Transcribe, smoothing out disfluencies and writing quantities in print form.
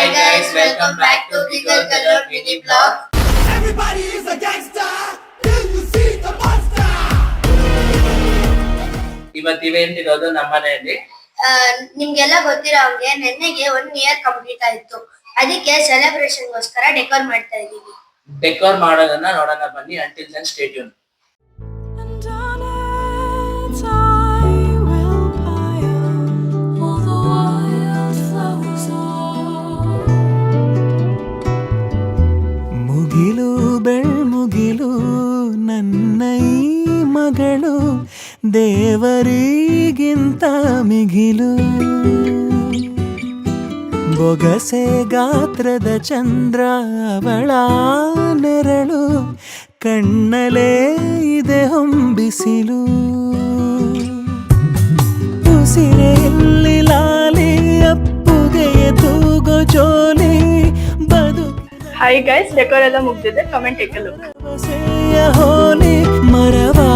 Hi guys, welcome back to Giggle Color Mini Vlog. Everybody is a gangster till you see the monster. ಇವತ್ತಿರೋದು ನಮ್ಮನೆಯಲ್ಲಿ ನಿಮ್ಗೆಲ್ಲ ಗೊತ್ತಿರೋ ಹಂಗೆ ನೆನ್ನೆಗೆ 1 year complete ಆಯ್ತು. ಅದಕ್ಕೆ celebration ಗೋಸ್ಕರ ಡೆಕೋರ್ ಮಾಡ್ತಾ ಇದೀವಿ. ಡೆಕೋರ್ ಮಾಡೋದನ್ನ ನೋಡೋಣ ಬನ್ನಿ. Until then stay tune. ಮುಗಿಲು ಬೆಳ್ಮುಗಿಲು ನನ್ನ ಈ ಮಗಳು ದೇವರಿಗಿಂತ ಮಿಗಿಲು ಬೊಗಸೆ ಗಾತ್ರದ ಚಂದ್ರ ಅವಳ ನೆರಳು ಕಣ್ಣಲೇ ಇದೆ ಹೊಂಬಿಸಿಲು ಉಸಿರೆಯಲ್ಲಿ ಲಾಲಿ ಅಪ್ಪುಗೆಯ ತೂಗೋ ಜೋಲಿ ಹಾಯ್ ಗೈಸ್, ಡೆಕೋರ್ ಎಲ್ಲ ಮುಗ್ದಿದೆ. Comment take a look. ಹೋಲಿ ಮರವಾ